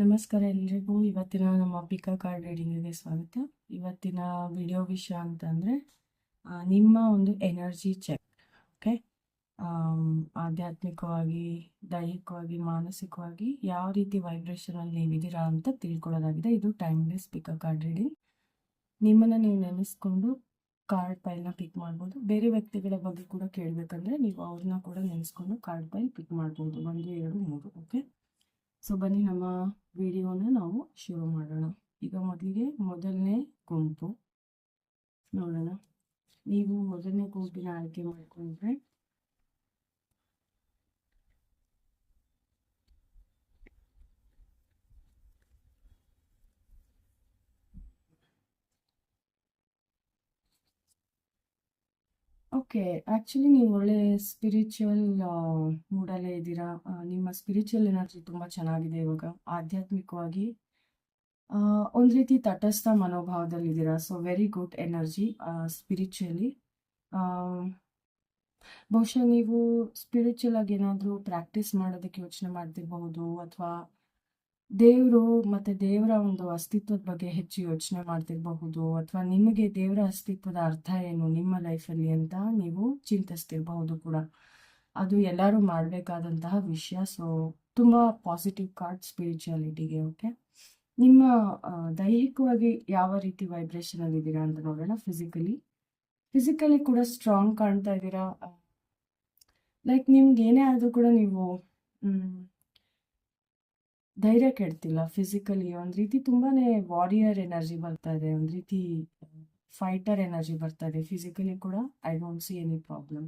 ನಮಸ್ಕಾರ ಎಲ್ರಿಗೂ. ಇವತ್ತಿನ ನಮ್ಮ ಪಿಕಾ ಕಾರ್ಡ್ ರೀಡಿಂಗಿಗೆ ಸ್ವಾಗತ. ಇವತ್ತಿನ ವಿಡಿಯೋ ವಿಷಯ ಅಂತಂದರೆ ನಿಮ್ಮ ಒಂದು ಎನರ್ಜಿ ಚೆಕ್. ಓಕೆ, ಆಧ್ಯಾತ್ಮಿಕವಾಗಿ, ದೈಹಿಕವಾಗಿ, ಮಾನಸಿಕವಾಗಿ ಯಾವ ರೀತಿ ವೈಬ್ರೇಷನಲ್ಲಿ ನೀವಿದ್ದೀರಾ ಅಂತ ತಿಳ್ಕೊಳ್ಳೋದಾಗಿದೆ. ಇದು ಟೈಮ್ಲೆಸ್ ಪಿಕಾ ಕಾರ್ಡ್ ರೀಡಿಂಗ್. ನಿಮ್ಮನ್ನು ನೀವು ನೆನೆಸ್ಕೊಂಡು ಕಾರ್ಡ್ ಪೈಲ್ನ ಪಿಕ್ ಮಾಡ್ಬೋದು. ಬೇರೆ ವ್ಯಕ್ತಿಗಳ ಬಗ್ಗೆ ಕೂಡ ಕೇಳಬೇಕಂದ್ರೆ ನೀವು ಅವ್ರನ್ನ ಕೂಡ ನೆನೆಸ್ಕೊಂಡು ಕಾರ್ಡ್ ಪೈಲ್ ಪಿಕ್ ಮಾಡ್ಬೋದು. 1, 2, 3. ಓಕೆ, ಸೊ ಬನ್ನಿ ನಮ್ಮ ವಿಡಿಯೋನ ನಾವು ಶುರು ಮಾಡೋಣ. ಈಗ ಮೊದಲನೇ ಗುಂಪು ನೋಡೋಣ. ನೀವು ಮೊದಲನೇ ಗುಂಪಿನ ಆಯ್ಕೆ ಮಾಡಿಕೊಂಡ್ರೆ ಓಕೆ, ಆ್ಯಕ್ಚುಲಿ ನೀವು ಒಳ್ಳೆ ಸ್ಪಿರಿಚುವಲ್ ಮೂಡಲ್ಲೇ ಇದ್ದೀರಾ. ನಿಮ್ಮ ಸ್ಪಿರಿಚುವಲ್ ಎನರ್ಜಿ ತುಂಬ ಚೆನ್ನಾಗಿದೆ. ಇವಾಗ ಆಧ್ಯಾತ್ಮಿಕವಾಗಿ ಒಂದು ರೀತಿ ತಟಸ್ಥ ಮನೋಭಾವದಲ್ಲಿದ್ದೀರಾ. So very good energy spiritually. ಬಹುಶಃ ನೀವು ಸ್ಪಿರಿಚುವಲ್ ಆಗಿ ಏನಾದರೂ ಪ್ರಾಕ್ಟೀಸ್ ಮಾಡೋದಕ್ಕೆ ಯೋಚನೆ ಮಾಡ್ತಿರಬಹುದು, ಅಥವಾ ದೇವರು ಮತ್ತು ದೇವರ ಒಂದು ಅಸ್ತಿತ್ವದ ಬಗ್ಗೆ ಹೆಚ್ಚು ಯೋಚನೆ ಮಾಡ್ತಿರಬಹುದು, ಅಥವಾ ನಿಮಗೆ ದೇವರ ಅಸ್ತಿತ್ವದ ಅರ್ಥ ಏನು ನಿಮ್ಮ ಲೈಫಲ್ಲಿ ಅಂತ ನೀವು ಚಿಂತಿಸ್ತಿರಬಹುದು ಕೂಡ. ಅದು ಎಲ್ಲರೂ ಮಾಡಬೇಕಾದಂತಹ ವಿಷಯ. ಸೊ ತುಂಬ ಪಾಸಿಟಿವ್ ಕಾರ್ಡ್ ಸ್ಪಿರಿಚುಯಾಲಿಟಿಗೆ. ಓಕೆ, ನಿಮ್ಮ ದೈಹಿಕವಾಗಿ ಯಾವ ರೀತಿ ವೈಬ್ರೇಷನಲ್ಲಿ ಇದ್ದೀರಾ ಅಂತ ನೋಡೋಣ. ಫಿಸಿಕಲಿ ಕೂಡ ಸ್ಟ್ರಾಂಗ್ ಕಾಣ್ತಾ ಇದ್ದೀರಾ. ಲೈಕ್ ನಿಮ್ಗೆ ಏನೇ ಆದರೂ ಕೂಡ ನೀವು ಧೈರ್ಯ ಕೆಡ್ತಿಲ್ಲ. ಫಿಸಿಕಲಿ ಒಂದು ರೀತಿ ತುಂಬಾನೇ ವಾರಿಯರ್ ಎನರ್ಜಿ ಬರ್ತಾ ಇದೆ, ಒಂದು ರೀತಿ ಫೈಟರ್ ಎನರ್ಜಿ ಬರ್ತಾ ಇದೆ. ಫಿಸಿಕಲಿ ಕೂಡ I don't see any problem.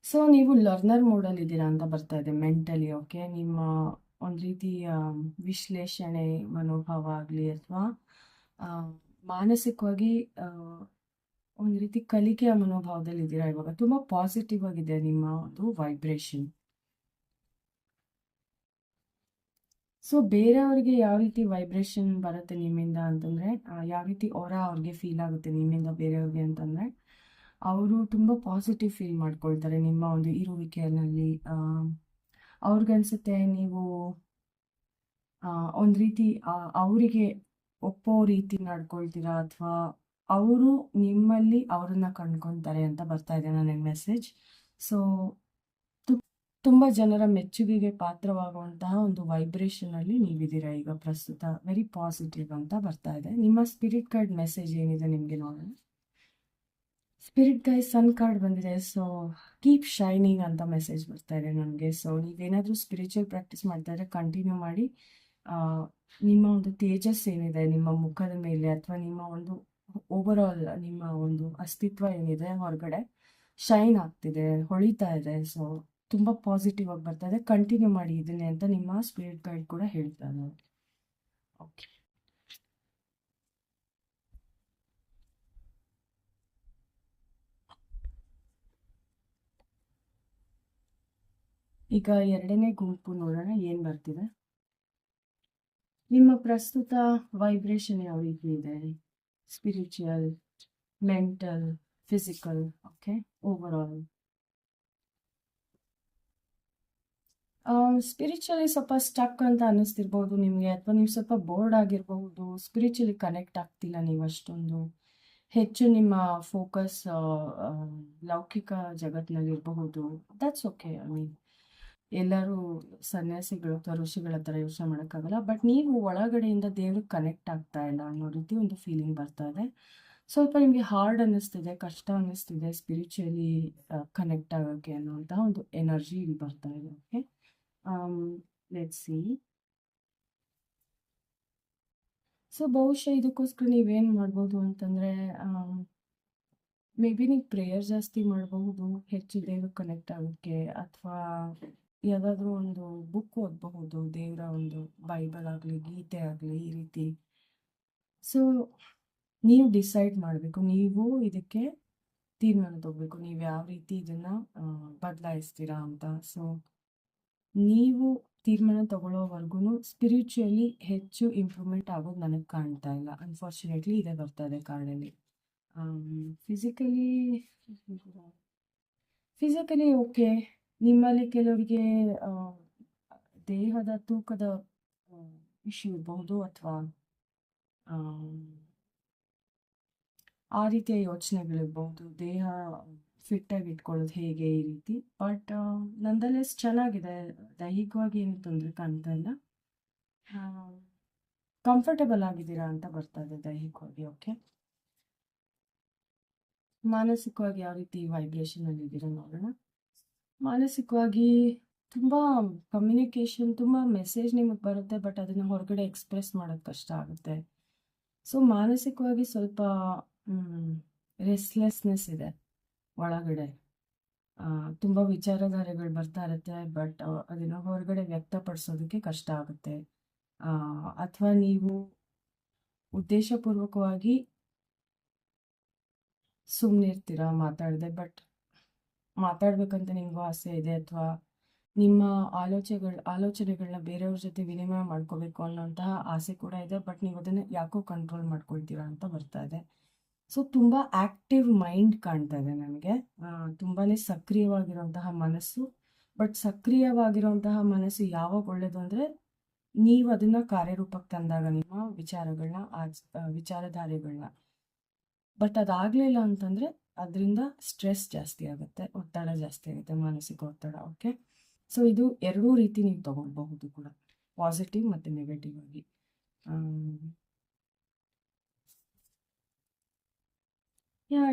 So ನೀವು ಲರ್ನರ್ ಮೋಡಲ್ಲಿ ಇದ್ದೀರಾ ಅಂತ ಬರ್ತಾ ಇದೆ ಮೆಂಟಲಿ. ಓಕೆ, ನಿಮ್ಮ ಒಂದು ರೀತಿ ವಿಶ್ಲೇಷಣೆ ಮನೋಭಾವ ಆಗಲಿ ಅಥವಾ ಮಾನಸಿಕವಾಗಿ ಒಂದು ರೀತಿ ಕಲಿಕೆಯ ಮನೋಭಾವದಲ್ಲಿ ಇದ್ದೀರಾ. ಇವಾಗ ತುಂಬ ಪಾಸಿಟಿವ್ ಆಗಿದೆ ನಿಮ್ಮ ಒಂದು ವೈಬ್ರೇಷನ್. ಸೊ ಬೇರೆಯವ್ರಿಗೆ ಯಾವ ರೀತಿ ವೈಬ್ರೇಷನ್ ಬರುತ್ತೆ ನಿಮ್ಮಿಂದ ಅಂತಂದರೆ, ಯಾವ ರೀತಿ ಅವ್ರಿಗೆ ಫೀಲ್ ಆಗುತ್ತೆ ನಿಮ್ಮಿಂದ ಬೇರೆಯವ್ರಿಗೆ ಅಂತಂದರೆ, ಅವರು ತುಂಬ ಪಾಸಿಟಿವ್ ಫೀಲ್ ಮಾಡ್ಕೊಳ್ತಾರೆ ನಿಮ್ಮ ಒಂದು ಇರುವಿಕೆಯಲ್ಲಿ. ಅವ್ರಿಗನ್ಸುತ್ತೆ ನೀವು ಒಂದು ರೀತಿ ಅವರಿಗೆ ಒಪ್ಪೋ ರೀತಿ ನಡ್ಕೊಳ್ತೀರಾ, ಅಥವಾ ಅವರು ನಿಮ್ಮಲ್ಲಿ ಅವ್ರನ್ನ ಕಂಡ್ಕೊತಾರೆ ಅಂತ ಬರ್ತಾ ಇದೆ ನನಗೆ ಮೆಸೇಜ್. ಸೊ ತುಂಬ ಜನರ ಮೆಚ್ಚುಗೆಗೆ ಪಾತ್ರವಾಗುವಂತಹ ಒಂದು ವೈಬ್ರೇಷನಲ್ಲಿ ನೀವಿದ್ದೀರಾ ಈಗ ಪ್ರಸ್ತುತ. ವೆರಿ ಪಾಸಿಟಿವ್ ಅಂತ ಬರ್ತಾ ಇದೆ. ನಿಮ್ಮ ಸ್ಪಿರಿಟ್ ಕಾರ್ಡ್ ಮೆಸೇಜ್ ಏನಿದೆ ನಿಮಗೆ ನೋಡೋಣ. ಸ್ಪಿರಿಟ್ ಗೈಡ್ ಸನ್ ಕಾರ್ಡ್ ಬಂದಿದೆ. ಸೊ ಕೀಪ್ ಶೈನಿಂಗ್ ಅಂತ ಮೆಸೇಜ್ ಬರ್ತಾ ಇದೆ ನನಗೆ. ಸೊ ನೀವೇನಾದರೂ ಸ್ಪಿರಿಚುವಲ್ ಪ್ರಾಕ್ಟೀಸ್ ಮಾಡ್ತಾ ಇದ್ರೆ ಕಂಟಿನ್ಯೂ ಮಾಡಿ. ನಿಮ್ಮ ಒಂದು ತೇಜಸ್ ಏನಿದೆ ನಿಮ್ಮ ಮುಖದ ಮೇಲೆ, ಅಥವಾ ನಿಮ್ಮ ಒಂದು ಓವರ್ ಆಲ್ ನಿಮ್ಮ ಒಂದು ಅಸ್ತಿತ್ವ ಏನಿದೆ ಹೊರಗಡೆ ಶೈನ್ ಆಗ್ತಿದೆ, ಹೊಳಿತಾ ಇದೆ. ಸೊ ತುಂಬ ಪಾಸಿಟಿವ್ ಆಗಿ ಬರ್ತಾ ಇದೆ. ಕಂಟಿನ್ಯೂ ಮಾಡಿ ಇದನ್ನೇ ಅಂತ ನಿಮ್ಮ ಸ್ಪಿರಿಟ್ ಗೈಡ್ ಕೂಡ ಹೇಳ್ತಾರೆ. ಓಕೆ, ಈಗ ಎರಡನೇ ಗುಂಪು ನೋಡೋಣ ಏನು ಬರ್ತಿದೆ. ನಿಮ್ಮ ಪ್ರಸ್ತುತ ವೈಬ್ರೇಷನ್ ಯಾವ ರೀತಿ ಇದೆ? Spiritual, mental, physical. Okay, over all spiritually ಸ್ವಲ್ಪ ಸ್ಟಕ್ ಅಂತ ಅನ್ನಿಸ್ತಿರ್ಬೋದು ನಿಮಗೆ, ಅಥವಾ ನೀವು ಸ್ವಲ್ಪ ಬೋರ್ಡ್ ಆಗಿರಬಹುದು. ಸ್ಪಿರಿಚುವಲಿ ಕನೆಕ್ಟ್ ಆಗ್ತಿಲ್ಲ ನೀವು ಅಷ್ಟೊಂದು. ಹೆಚ್ಚು ನಿಮ್ಮ ಫೋಕಸ್ ಲೌಕಿಕ ಜಗತ್ತಿನಲ್ಲಿರಬಹುದು. That's okay. ಐ ಮೀನ್ ಎಲ್ಲರೂ ಸನ್ಯಾಸಿಗಳು ಅಥವಾ ಋಷಿಗಳ ಥರ ಯೋಚನೆ ಮಾಡೋಕ್ಕಾಗಲ್ಲ. ಬಟ್ ನೀವು ಒಳಗಡೆಯಿಂದ ದೇವ್ರಿಗೆ ಕನೆಕ್ಟ್ ಆಗ್ತಾ ಇಲ್ಲ ಅನ್ನೋ ರೀತಿ ಒಂದು ಫೀಲಿಂಗ್ ಬರ್ತಾ ಇದೆ. ಸ್ವಲ್ಪ ನಿಮಗೆ ಹಾರ್ಡ್ ಅನ್ನಿಸ್ತಿದೆ, ಕಷ್ಟ ಅನ್ನಿಸ್ತಿದೆ ಸ್ಪಿರಿಚುವಲಿ ಕನೆಕ್ಟ್ ಆಗೋಕ್ಕೆ ಅನ್ನುವಂತಹ ಒಂದು ಎನರ್ಜಿ ಇಲ್ಲಿ ಬರ್ತಾ ಇದೆ. Okay, let's see. ಸೊ ಬಹುಶಃ ಇದಕ್ಕೋಸ್ಕರ ನೀವೇನು ಮಾಡ್ಬೋದು ಅಂತಂದರೆ, ಮೇ ಬಿ ನೀವು ಪ್ರೇಯರ್ ಜಾಸ್ತಿ ಮಾಡಬಹುದು ಹೆಚ್ಚು ದೇವ್ರಿಗೆ ಕನೆಕ್ಟ್ ಆಗೋಕ್ಕೆ, ಅಥವಾ ಯಾವುದಾದ್ರೂ ಒಂದು ಬುಕ್ ಓದಬಹುದು, ದೇವರ ಒಂದು ಬೈಬಲ್ ಆಗಲಿ ಗೀತೆ ಆಗಲಿ ಈ ರೀತಿ. ಸೊ ನೀವು ಡಿಸೈಡ್ ಮಾಡಬೇಕು, ನೀವು ಇದಕ್ಕೆ ತೀರ್ಮಾನ ತಗೋಬೇಕು, ನೀವು ಯಾವ ರೀತಿ ಇದನ್ನು ಬದಲಾಯಿಸ್ತೀರಾ ಅಂತ. ಸೊ ನೀವು ತೀರ್ಮಾನ ತಗೊಳ್ಳೋವರೆಗೂ ಸ್ಪಿರಿಚುವಲಿ ಹೆಚ್ಚು ಇಂಪ್ರೂವ್ಮೆಂಟ್ ಆಗೋದು ನನಗೆ ಕಾಣ್ತಾ ಇಲ್ಲ. ಅನ್ಫಾರ್ಚುನೇಟ್ಲಿ ಇದೇ ಬರ್ತಾ ಇದೆ ಕಾರ್ಡಲ್ಲಿ. ಫಿಸಿಕಲಿ ಓಕೆ, ನಿಮ್ಮಲ್ಲಿ ಕೆಲವರಿಗೆ ಆ, ದೇಹದ ತೂಕದ ಇಶ್ಯೂ ಇರಬಹುದು, ಅಥವಾ ಆ ರೀತಿಯ ಯೋಚನೆಗಳಿರ್ಬಹುದು. ದೇಹ ಫಿಟ್ ಆಗಿ ಇಟ್ಕೊಳ್ಳೋದು ಹೇಗೆ ಈ ರೀತಿ. ಬಟ್ ನಂದಲ್ಲೆಸ್ ಚೆನ್ನಾಗಿದೆ, ದೈಹಿಕವಾಗಿ ಏನು ತೊಂದರೆ ಕಾಣ್ತಾ ಇಲ್ಲ. ಕಂಫರ್ಟಬಲ್ ಆಗಿದ್ದೀರಾ ಅಂತ ಬರ್ತಾ ಇದೆ ದೈಹಿಕವಾಗಿ. ಓಕೆ, ಮಾನಸಿಕವಾಗಿ ಯಾವ ರೀತಿ ವೈಬ್ರೇಷನ್ ಅಲ್ಲಿ ಇದ್ದೀರಾ ನೋಡೋಣ. ಮಾನಸಿಕವಾಗಿ ತುಂಬ ಕಮ್ಯುನಿಕೇಶನ್, ತುಂಬ ಮೆಸೇಜ್ ನಿಮಗೆ ಬರುತ್ತೆ, ಬಟ್ ಅದನ್ನು ಹೊರಗಡೆ ಎಕ್ಸ್ಪ್ರೆಸ್ ಮಾಡೋದು ಕಷ್ಟ ಆಗುತ್ತೆ. ಸೊ ಮಾನಸಿಕವಾಗಿ ಸ್ವಲ್ಪ ರೆಸ್ಟ್ಲೆಸ್ನೆಸ್ ಇದೆ ಒಳಗಡೆ. ತುಂಬ ವಿಚಾರಧಾರೆಗಳು ಬರ್ತಾ ಇರುತ್ತೆ, ಬಟ್ ಅದನ್ನು ಹೊರಗಡೆ ವ್ಯಕ್ತಪಡಿಸೋದಕ್ಕೆ ಕಷ್ಟ ಆಗುತ್ತೆ. ಅಥವಾ ನೀವು ಉದ್ದೇಶಪೂರ್ವಕವಾಗಿ ಸುಮ್ಮನೆ ಇರ್ತೀರಾ ಮಾತಾಡದೆ, ಬಟ್ ಮಾತಾಡ್ಬೇಕಂತ ನಿಮಗೂ ಆಸೆ ಇದೆ, ಅಥವಾ ನಿಮ್ಮ ಆಲೋಚನೆಗಳನ್ನ ಬೇರೆಯವ್ರ ಜೊತೆ ವಿನಿಮಯ ಮಾಡ್ಕೋಬೇಕು ಅನ್ನೋಂತಹ ಆಸೆ ಕೂಡ ಇದೆ, ಬಟ್ ನೀವು ಅದನ್ನು ಯಾಕೋ ಕಂಟ್ರೋಲ್ ಮಾಡ್ಕೊಳ್ತೀರಾ ಅಂತ ಬರ್ತಾ ಇದೆ. ಸೊ ತುಂಬ ಆಕ್ಟಿವ್ ಮೈಂಡ್ ಕಾಣ್ತಾ ಇದೆ ನನಗೆ, ತುಂಬಾ ಸಕ್ರಿಯವಾಗಿರುವಂತಹ ಮನಸ್ಸು. ಬಟ್ ಸಕ್ರಿಯವಾಗಿರುವಂತಹ ಮನಸ್ಸು ಯಾವಾಗ ಒಳ್ಳೇದು ಅಂದರೆ, ನೀವು ಅದನ್ನು ಕಾರ್ಯರೂಪಕ್ಕೆ ತಂದಾಗ ನಿಮ್ಮ ವಿಚಾರಗಳನ್ನ, ವಿಚಾರಧಾರೆಗಳನ್ನ. ಬಟ್ ಅದಾಗಲಿಲ್ಲ ಅಂತಂದರೆ ಅದರಿಂದ ಸ್ಟ್ರೆಸ್ ಜಾಸ್ತಿ ಆಗುತ್ತೆ, ಒತ್ತಡ ಜಾಸ್ತಿ ಆಗುತ್ತೆ, ಮಾನಸಿಕ ಒತ್ತಡ. ಓಕೆ, ಸೊ ಇದು ಎರಡೂ ರೀತಿ ನೀವು ತಗೊಳ್ಬಹುದು ಕೂಡ, ಪಾಸಿಟಿವ್ ಮತ್ತು ನೆಗೆಟಿವ್ ಆಗಿ.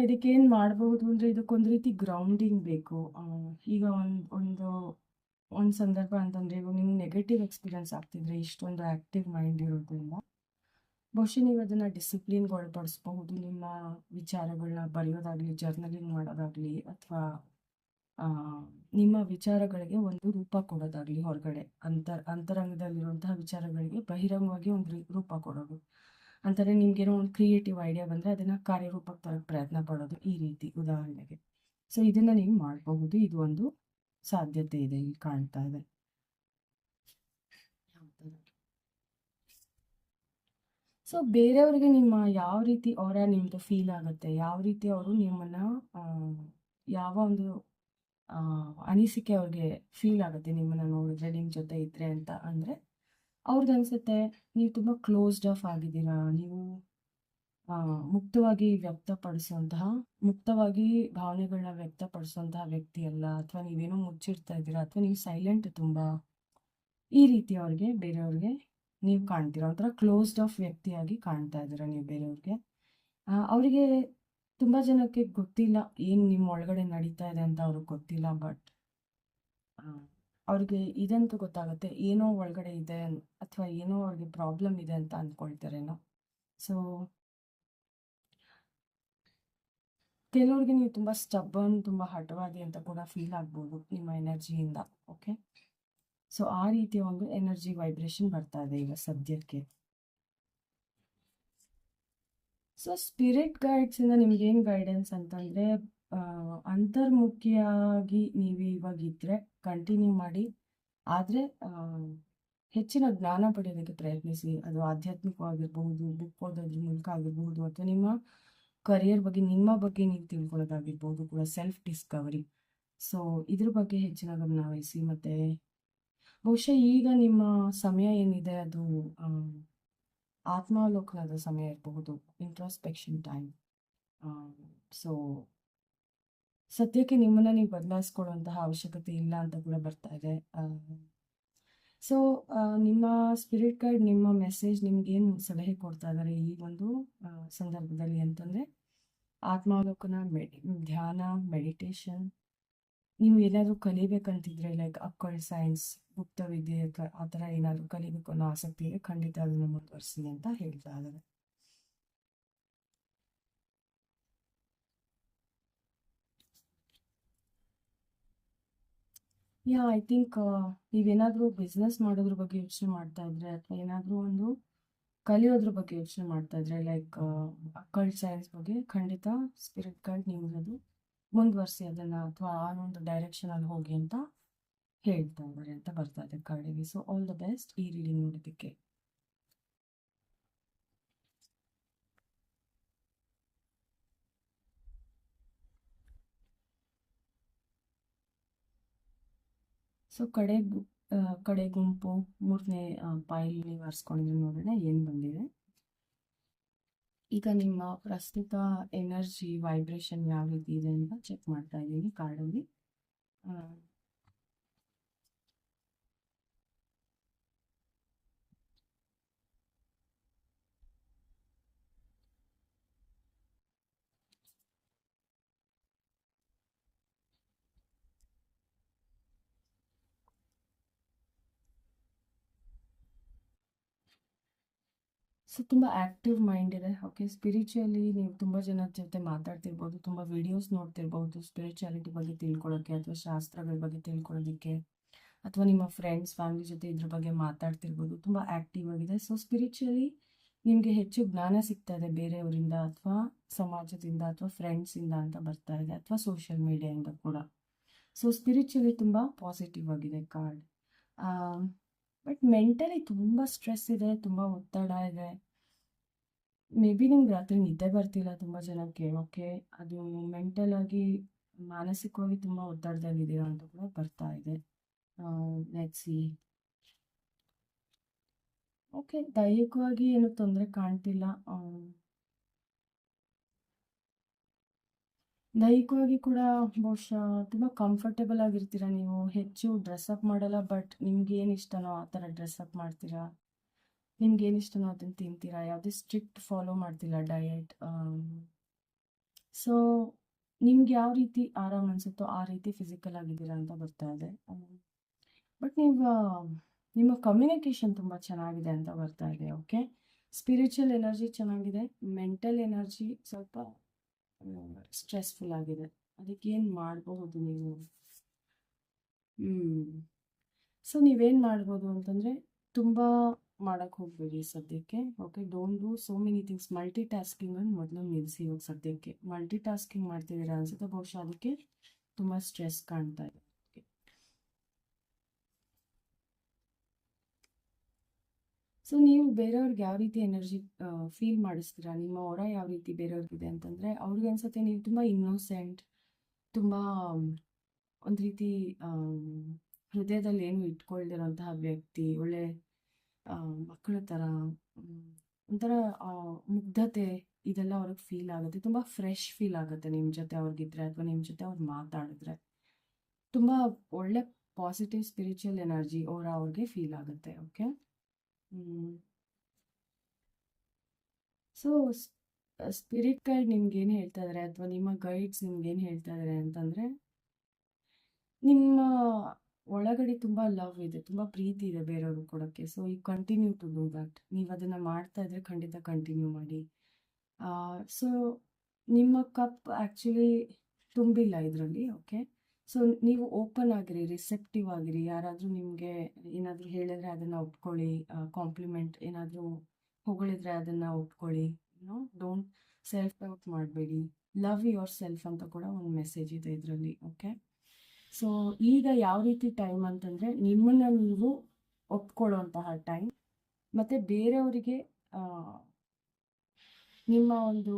ಇದಕ್ಕೇನು ಮಾಡಬಹುದು ಅಂದರೆ, ಇದಕ್ಕೊಂದು ರೀತಿ ಗ್ರೌಂಡಿಂಗ್ ಬೇಕು. ಈಗ ಒಂದು ಸಂದರ್ಭ ಅಂತಂದರೆ, ಈಗ ನಿಮ್ಗೆ ನೆಗೆಟಿವ್ ಎಕ್ಸ್ಪೀರಿಯನ್ಸ್ ಆಗ್ತಿದ್ರೆ, ಇಷ್ಟೊಂದು ಆ್ಯಕ್ಟಿವ್ ಮೈಂಡ್ ಇರೋದ್ರಿಂದ ಬಹುಶಃ ನೀವು ಅದನ್ನು ಡಿಸಿಪ್ಲಿನ್ಗೆ ಒಳಪಡಿಸ್ಬಹುದು. ನಿಮ್ಮ ವಿಚಾರಗಳನ್ನ ಬರೆಯೋದಾಗಲಿ, ಜರ್ನಲಿಂಗ್ ಮಾಡೋದಾಗಲಿ, ಅಥವಾ ನಿಮ್ಮ ವಿಚಾರಗಳಿಗೆ ಒಂದು ರೂಪ ಕೊಡೋದಾಗಲಿ, ಹೊರಗಡೆ ಅಂತರಂಗದಲ್ಲಿರುವಂತಹ ವಿಚಾರಗಳಿಗೆ ಬಹಿರಂಗವಾಗಿ ಒಂದು ರೂಪ ಕೊಡೋದು. ಅಂತಾರೆ ನಿಮ್ಗೇನೋ ಒಂದು ಕ್ರಿಯೇಟಿವ್ ಐಡಿಯಾ ಬಂದರೆ ಅದನ್ನು ಕಾರ್ಯರೂಪಕ್ಕೆ ತರೋಕ್ಕೆ ಪ್ರಯತ್ನ ಪಡೋದು, ಈ ರೀತಿ ಉದಾಹರಣೆಗೆ. ಸೊ ಇದನ್ನು ನೀವು ಮಾಡಬಹುದು, ಇದು ಒಂದು ಸಾಧ್ಯತೆ ಇದೆ, ಇಲ್ಲಿ ಕಾಣ್ತಾ ಇದೆ. ಸೊ ಬೇರೆಯವರಿಗೆ ನಿಮ್ಮ ಯಾವ ರೀತಿ ಅವರ ನಿಮ್ಮದು ಫೀಲ್ ಆಗುತ್ತೆ, ಯಾವ ರೀತಿ ಅವರು ನಿಮ್ಮನ್ನು ಯಾವ ಒಂದು ಅನಿಸಿಕೆ ಅವ್ರಿಗೆ ಫೀಲ್ ಆಗುತ್ತೆ ನಿಮ್ಮನ್ನು ನೋಡಿದ್ರೆ, ನಿಮ್ಮ ಜೊತೆ ಇದ್ದರೆ ಅಂತ ಅಂದರೆ, ಅವ್ರಿಗೆ ಅನಿಸುತ್ತೆ ನೀವು ತುಂಬ ಕ್ಲೋಸ್ಡ್ ಆಫ್ ಆಗಿದ್ದೀರಾ, ನೀವು ಮುಕ್ತವಾಗಿ ಭಾವನೆಗಳನ್ನ ವ್ಯಕ್ತಪಡಿಸುವಂತಹ ವ್ಯಕ್ತಿ ಅಲ್ಲ, ಅಥವಾ ನೀವೇನೋ ಮುಚ್ಚಿಡ್ತಾ ಇದ್ದೀರಾ, ಅಥವಾ ನೀವು ಸೈಲೆಂಟ್ ತುಂಬ, ಈ ರೀತಿ ಅವ್ರಿಗೆ ಬೇರೆಯವ್ರಿಗೆ ನೀವು ಕಾಣ್ತೀರಾ. ಒಂಥರ ಕ್ಲೋಸ್ಡ್ ಆಫ್ ವ್ಯಕ್ತಿಯಾಗಿ ಕಾಣ್ತಾ ಇದ್ದೀರಾ ನೀವು ಬೇರೆಯವ್ರಿಗೆ. ಅವರಿಗೆ ತುಂಬ ಜನಕ್ಕೆ ಗೊತ್ತಿಲ್ಲ ಏನು ನಿಮ್ಮ ಒಳಗಡೆ ನಡೀತಾ ಇದೆ ಅಂತ, ಅವ್ರಿಗೆ ಗೊತ್ತಿಲ್ಲ. ಬಟ್ ಅವ್ರಿಗೆ ಇದಂತೂ ಗೊತ್ತಾಗುತ್ತೆ, ಏನೋ ಒಳಗಡೆ ಇದೆ, ಅಥವಾ ಏನೋ ಅವ್ರಿಗೆ ಪ್ರಾಬ್ಲಮ್ ಇದೆ ಅಂತ ಅಂದ್ಕೊಳ್ತಾರೇನೋ. ಸೊ ಕೆಲವ್ರಿಗೆ ನೀವು ತುಂಬ ಸ್ಟಬ್ಬರ್ನ್, ತುಂಬ ಹಠವಾದಿ ಅಂತ ಕೂಡ ಫೀಲ್ ಆಗ್ಬೋದು ನಿಮ್ಮ ಎನರ್ಜಿಯಿಂದ. ಓಕೆ, ಸೊ ಆ ರೀತಿಯ ಒಂದು ಎನರ್ಜಿ ವೈಬ್ರೇಷನ್ ಬರ್ತಾ ಇದೆ ಈಗ ಸದ್ಯಕ್ಕೆ. ಸೊ ಸ್ಪಿರಿಟ್ ಗೈಡ್ಸಿಂದ ನಿಮ್ಗೇನು ಗೈಡೆನ್ಸ್ ಅಂತಂದರೆ, ಅಂತರ್ಮುಖಿಯಾಗಿ ನೀವು ಇವಾಗಿದ್ದರೆ ಕಂಟಿನ್ಯೂ ಮಾಡಿ, ಆದರೆ ಹೆಚ್ಚಿನ ಜ್ಞಾನ ಪಡೆಯೋದಕ್ಕೆ ಪ್ರಯತ್ನಿಸಿ. ಅದು ಆಧ್ಯಾತ್ಮಿಕವಾಗಿರ್ಬಹುದು, ಬುಕ್ ಓದೋದ್ರ ಮೂಲಕ ಆಗಿರ್ಬಹುದು, ಅಥವಾ ನಿಮ್ಮ ಕರಿಯರ್ ಬಗ್ಗೆ, ನಿಮ್ಮ ಬಗ್ಗೆ ನೀವು ತಿಳ್ಕೊಳ್ಳೋದಾಗಿರ್ಬೋದು ಕೂಡ, ಸೆಲ್ಫ್ ಡಿಸ್ಕವರಿ. ಸೊ ಇದ್ರ ಬಗ್ಗೆ ಹೆಚ್ಚಿನ ಗಮನ ವಹಿಸಿ. ಮತ್ತು ಬಹುಶಃ ಈಗ ನಿಮ್ಮ ಸಮಯ ಏನಿದೆ ಅದು ಆತ್ಮಾವಲೋಕನದ ಸಮಯ ಇರಬಹುದು, ಇಂಟ್ರಾಸ್ಪೆಕ್ಷನ್ ಟೈಮ್. ಸೊ ಸದ್ಯಕ್ಕೆ ನಿಮ್ಮನ್ನು ನೀವು ಬದಲಾಯಿಸ್ಕೊಳ್ಳುವಂತಹ ಅವಶ್ಯಕತೆ ಇಲ್ಲ ಅಂತ ಕೂಡ ಬರ್ತಾ ಇದೆ. ಸೊ ನಿಮ್ಮ ಸ್ಪಿರಿಟ್ ಗೈಡ್ ನಿಮ್ಮ ಮೆಸೇಜ್ ನಿಮ್ಗೇನು ಸಲಹೆ ಕೊಡ್ತಾ ಇದ್ದಾರೆ ಈ ಒಂದು ಸಂದರ್ಭದಲ್ಲಿ ಅಂತಂದರೆ, ಆತ್ಮಾವಲೋಕನ, ಧ್ಯಾನ, ಮೆಡಿಟೇಷನ್. ನೀವು ಏನಾದರೂ ಕಲಿಬೇಕಂತಿದ್ರೆ, ಲೈಕ್ ಅಕ್ಕಲ್ಟ್ ಸೈನ್ಸ್, ಗುಪ್ತವಿದ್ಯೆ, ಅಥವಾ ಆ ಥರ ಏನಾದರೂ ಕಲಿಬೇಕು ಅನ್ನೋ ಆಸಕ್ತಿ ಇದೆ, ಖಂಡಿತ ಅದನ್ನು ಮುಂದುವರಿಸಿ ಅಂತ ಹೇಳ್ತಾ ಇದ್ದಾರೆ. ಐ ಥಿಂಕ್ ನೀವೇನಾದರೂ ಬಿಸ್ನೆಸ್ ಮಾಡೋದ್ರ ಬಗ್ಗೆ ಯೋಚನೆ ಮಾಡ್ತಾ ಇದ್ರೆ, ಅಥವಾ ಏನಾದರೂ ಒಂದು ಕಲಿಯೋದ್ರ ಬಗ್ಗೆ ಯೋಚನೆ ಮಾಡ್ತಾ ಇದ್ರೆ, ಲೈಕ್ ಅಕ್ಕಲ್ಟ್ ಸೈನ್ಸ್ ಬಗ್ಗೆ, ಖಂಡಿತ ಸ್ಪಿರಿಟ್ ಗೈಡ್ ನಿಮ್ಗದು ಮುಂದುವರಿಸಿ ಅದನ್ನು, ಅಥವಾ ಆ ಒಂದು ಡೈರೆಕ್ಷನಲ್ಲಿ ಹೋಗಿ ಅಂತ ಹೇಳ್ತಾ ಇದ್ದಾರೆ ಅಂತ ಬರ್ತಾ ಇದೆ ಕಾರ್ಡಿಗೆ. ಸೊ ಆಲ್ ದ ಬೆಸ್ಟ್ ಈ ರೀಡಿಂಗ್ ನೋಡೋದಕ್ಕೆ. ಸೊ ಕಡೆ ಗುಂಪು 3ನೇ ಪಾಯಲ್ಲಿ ನೀವು ಆರಿಸ್ಕೊಂಡಿದ್ರೆ ನೋಡೋಣ ಏನು ಬಂದಿದೆ. ಈಗ ನಿಮ್ಮ ಪ್ರಸ್ತುತ ಎನರ್ಜಿ ವೈಬ್ರೇಷನ್ ಯಾವ ರೀತಿ ಇದೆ ಅಂತ ಚೆಕ್ ಮಾಡ್ತಾ ಇದ್ದೀನಿ ಕಾರ್ಡಲ್ಲಿ. ಸೊ ತುಂಬ ಆ್ಯಕ್ಟಿವ್ ಮೈಂಡ್ ಇದೆ. ಓಕೆ, ಸ್ಪಿರಿಚುವಲಿ ನೀವು ತುಂಬ ಜನದ ಜೊತೆ ಮಾತಾಡ್ತಿರ್ಬೋದು, ತುಂಬ ವಿಡಿಯೋಸ್ ನೋಡ್ತಿರ್ಬೋದು ಸ್ಪಿರಿಚುಯಾಲಿಟಿ ಬಗ್ಗೆ ತಿಳ್ಕೊಳ್ಳೋಕ್ಕೆ ಅಥವಾ ಶಾಸ್ತ್ರಗಳ ಬಗ್ಗೆ ತಿಳ್ಕೊಳ್ಳೋದಕ್ಕೆ, ಅಥವಾ ನಿಮ್ಮ ಫ್ರೆಂಡ್ಸ್ ಫ್ಯಾಮಿಲಿ ಜೊತೆ ಇದ್ರ ಬಗ್ಗೆ ಮಾತಾಡ್ತಿರ್ಬೋದು. ತುಂಬ ಆ್ಯಕ್ಟಿವ್ ಆಗಿದೆ. ಸೊ ಸ್ಪಿರಿಚುವಲಿ ನಿಮಗೆ ಹೆಚ್ಚು ಜ್ಞಾನ ಸಿಗ್ತಾ ಇದೆ ಬೇರೆಯವರಿಂದ ಅಥವಾ ಸಮಾಜದಿಂದ ಅಥವಾ ಫ್ರೆಂಡ್ಸಿಂದ ಅಂತ ಬರ್ತಾ ಇದೆ, ಅಥವಾ ಸೋಷಿಯಲ್ ಮೀಡಿಯಾಯಿಂದ ಕೂಡ. ಸೊ ಸ್ಪಿರಿಚುವಲಿ ತುಂಬ ಪಾಸಿಟಿವ್ ಆಗಿದೆ ಕಾರ್ಡ್. ಬಟ್ ಮೆಂಟಲಿ ತುಂಬ ಸ್ಟ್ರೆಸ್ ಇದೆ, ತುಂಬ ಒತ್ತಡ ಇದೆ. ಮೇ ಬಿ ನಿಮ್ಗೆ ರಾತ್ರಿ ನಿದ್ದೆ ಬರ್ತಿಲ್ಲ ತುಂಬ ಜನಕ್ಕೆ. ಓಕೆ, ಅದು ಮೆಂಟಲ್ ಆಗಿ ಮಾನಸಿಕವಾಗಿ ತುಂಬ ಒತ್ತಡದಲ್ಲಿದ್ದೀರಾ ಅಂತ ಕೂಡ ಬರ್ತಾ ಇದೆ. Let's see. ಓಕೆ, ದೈಹಿಕವಾಗಿ ಏನು ತೊಂದರೆ ಕಾಣ್ತಿಲ್ಲ. ದೈಹಿಕವಾಗಿ ಕೂಡ ಬಹುಶಃ ತುಂಬ ಕಂಫರ್ಟೇಬಲ್ ಆಗಿರ್ತೀರ ನೀವು. ಹೆಚ್ಚು ಡ್ರೆಸ್ಅಪ್ ಮಾಡಲ್ಲ, ಬಟ್ ನಿಮ್ಗೆ ಏನು ಇಷ್ಟನೋ ಆ ಥರ ಡ್ರೆಸ್ಅಪ್ ಮಾಡ್ತೀರಾ. ನಿಮ್ಗೆ ಏನು ಇಷ್ಟನೋ ಅದನ್ನು ತಿಂತೀರಾ, ಯಾವುದೇ ಸ್ಟ್ರಿಕ್ಟ್ ಫಾಲೋ ಮಾಡ್ತಿಲ್ಲ ಡಯಟ್. ಸೊ ನಿಮ್ಗೆ ಯಾವ ರೀತಿ ಆರಾಮ್ ಅನಿಸುತ್ತೋ ಆ ರೀತಿ ಫಿಸಿಕಲ್ ಆಗಿದ್ದೀರಾ ಅಂತ ಬರ್ತಾ ಇದೆ. ಬಟ್ ನಿಮ್ಮ ಕಮ್ಯುನಿಕೇಷನ್ ತುಂಬ ಚೆನ್ನಾಗಿದೆ ಅಂತ ಬರ್ತಾ ಇದೆ. ಓಕೆ, ಸ್ಪಿರಿಚುವಲ್ ಎನರ್ಜಿ ಚೆನ್ನಾಗಿದೆ, ಮೆಂಟಲ್ ಎನರ್ಜಿ ಸ್ವಲ್ಪ ಸ್ಟ್ರೆಸ್ಫುಲ್ ಆಗಿದೆ. ಅದಕ್ಕೆ ಏನು ಮಾಡಬಹುದು ನೀವು? ಸೊ ನೀವೇನು ಮಾಡ್ಬೋದು ಅಂತಂದರೆ, ತುಂಬ ಮಾಡೋಕ್ಕೆ ಹೋಗಬೇಡಿ ಸದ್ಯಕ್ಕೆ. ಓಕೆ, ಡೋಂಟ್ ಡೂ ಸೋ ಮೆನಿ ಥಿಂಗ್ಸ್. ಮಲ್ಟಿ ಟಾಸ್ಕಿಂಗನ್ನು ಮೊದಲು ನಿಲ್ಲಿಸಿ. ಇವಾಗ ಸದ್ಯಕ್ಕೆ ಮಲ್ಟಿ ಟಾಸ್ಕಿಂಗ್ ಮಾಡ್ತಿದ್ದೀರಾ ಅನ್ಸುತ್ತೆ, ಬಹುಶಃ ಅದಕ್ಕೆ ತುಂಬ ಸ್ಟ್ರೆಸ್ ಕಾಣ್ತಾ ಇದೆ. ಸೊ ನೀವು ಬೇರೆಯವ್ರಿಗೆ ಯಾವ ರೀತಿ ಎನರ್ಜಿ ಫೀಲ್ ಮಾಡಿಸ್ತೀರಾ, ನಿಮ್ಮ ಹೊರ ಯಾವ ರೀತಿ ಬೇರೆಯವ್ರಿಗಿದೆ ಅಂತಂದರೆ, ಅವ್ರಿಗೆ ಅನ್ಸುತ್ತೆ ನೀವು ತುಂಬ ಇನ್ನೋಸೆಂಟ್, ತುಂಬ ಒಂದು ರೀತಿ ಹೃದಯದಲ್ಲಿ ಏನು ಇಟ್ಕೊಳ್ದಿರೋಂತಹ ವ್ಯಕ್ತಿ, ಒಳ್ಳೆ ಮಕ್ಕಳ ಥರ, ಒಂಥರ ಮುಗ್ಧತೆ, ಇದೆಲ್ಲ ಅವ್ರಿಗೆ ಫೀಲ್ ಆಗುತ್ತೆ. ತುಂಬ ಫ್ರೆಶ್ ಫೀಲ್ ಆಗುತ್ತೆ ನಿಮ್ಮ ಜೊತೆ ಅವ್ರಿಗಿದ್ರೆ, ಅಥವಾ ನಿಮ್ಮ ಜೊತೆ ಅವ್ರು ಮಾತಾಡಿದ್ರೆ. ತುಂಬ ಒಳ್ಳೆ ಪಾಸಿಟಿವ್ ಸ್ಪಿರಿಚುವಲ್ ಎನರ್ಜಿ ಅವ್ರಿಗೆ ಫೀಲ್ ಆಗುತ್ತೆ. ಓಕೆ, ಸೊ ಸ್ಪಿರಿಟ್ ಗೈಡ್ ನಿಮ್ಗೇನು ಹೇಳ್ತಾ ಇದ್ದಾರೆ, ಅಥವಾ ನಿಮ್ಮ ಗೈಡ್ಸ್ ನಿಮ್ಗೇನು ಹೇಳ್ತಾ ಇದ್ದಾರೆ ಅಂತಂದರೆ, ನಿಮ್ಮ ಒಳಗಡೆ ತುಂಬ ಲವ್ ಇದೆ, ತುಂಬ ಪ್ರೀತಿ ಇದೆ ಬೇರೆಯವ್ರಿಗೆ ಕೊಡೋಕ್ಕೆ. So you continue to do that. ನೀವು ಅದನ್ನು ಮಾಡ್ತಾ ಇದ್ರೆ ಖಂಡಿತ ಕಂಟಿನ್ಯೂ ಮಾಡಿ. ಸೊ ನಿಮ್ಮ ಕಪ್ ಆ್ಯಕ್ಚುಲಿ ತುಂಬಿಲ್ಲ ಇದರಲ್ಲಿ. ಓಕೆ, ಸೊ ನೀವು ಓಪನ್ ಆಗಿರಿ, ರಿಸೆಪ್ಟಿವ್ ಆಗಿರಿ. ಯಾರಾದರೂ ನಿಮಗೆ ಏನಾದರೂ ಹೇಳಿದ್ರೆ ಅದನ್ನು ಒಪ್ಕೊಳ್ಳಿ. ಕಾಂಪ್ಲಿಮೆಂಟ್ ಏನಾದರೂ ಹೊಗಳಿದ್ರೆ ಅದನ್ನು ಒಪ್ಕೊಳ್ಳಿ. ಡೋಂಟ್ ಸೆಲ್ಫ್ ಡೌಟ್ ಮಾಡಬೇಡಿ. ಲವ್ ಯುವರ್ ಸೆಲ್ಫ್ ಅಂತ ಕೂಡ ಒಂದು ಮೆಸೇಜ್ ಇದೆ ಇದರಲ್ಲಿ. ಓಕೆ, ಸೊ ಈಗ ಯಾವ ರೀತಿ ಟೈಮ್ ಅಂತಂದರೆ, ನಿಮ್ಮನ್ನು ನೀವು ಒಪ್ಕೊಳ್ಳೋಂತಹ ಟೈಮ್, ಮತ್ತು ಬೇರೆಯವರಿಗೆ ನಿಮ್ಮ ಒಂದು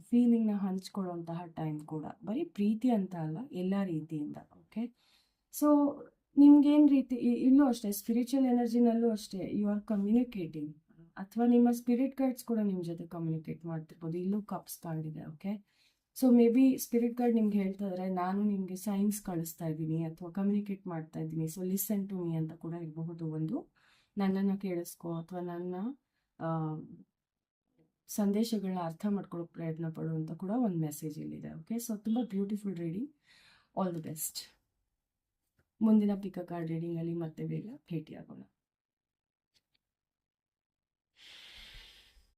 ಫೀಲಿಂಗ್ನ ಹಂಚ್ಕೊಳ್ಳೋಂತಹ ಟೈಮ್ ಕೂಡ. ಬರೀ ಪ್ರೀತಿ ಅಂತ ಅಲ್ಲ, ಎಲ್ಲ ರೀತಿಯಿಂದ. ಓಕೆ, ಸೊ ನಿಮ್ಗೇನು ರೀತಿ ಇಲ್ಲೂ ಅಷ್ಟೇ, ಸ್ಪಿರಿಚುವಲ್ ಎನರ್ಜಿನಲ್ಲೂ ಅಷ್ಟೇ, ಯು ಆರ್ ಕಮ್ಯುನಿಕೇಟಿಂಗ್, ಅಥವಾ ನಿಮ್ಮ ಸ್ಪಿರಿಟ್ ಗೈಡ್ಸ್ ಕೂಡ ನಿಮ್ಮ ಜೊತೆ ಕಮ್ಯುನಿಕೇಟ್ ಮಾಡ್ತಿರ್ಬೋದು. ಇಲ್ಲೂ ಕಪ್ಸ್ ಕಾಣಿದೆ. Okay, so maybe spirit guide ನಿಮ್ಗೆ ಹೇಳ್ತಾ ಇದ್ದಾರೆ, ನಾನು ನಿಮಗೆ ಸೈನ್ಸ್ ಕಳಿಸ್ತಾ ಇದ್ದೀನಿ ಅಥವಾ ಕಮ್ಯುನಿಕೇಟ್ ಮಾಡ್ತಾ ಇದ್ದೀನಿ, ಸೊ ಲಿಸನ್ ಟು ಮೀ ಅಂತ ಕೂಡ ಇರಬಹುದು. ಒಂದು ನನ್ನನ್ನು ಕೇಳಿಸ್ಕೊ, ಅಥವಾ ನನ್ನ ಸಂದೇಶಗಳನ್ನ ಅರ್ಥ ಮಾಡ್ಕೊಳ್ಳೋಕೆ ಪ್ರಯತ್ನ ಪಡುವಂತ ಕೂಡ ಒಂದು ಮೆಸೇಜ್ ಇಲ್ಲಿದೆ. ಓಕೆ, ಸೊ ತುಂಬ beautiful reading. All the best. ಮುಂದಿನ ಪಿಕ್ ಕಾರ್ಡ್ ರೀಡಿಂಗಲ್ಲಿ ಮತ್ತೆ ಬೇಗ ಭೇಟಿಯಾಗೋಣ.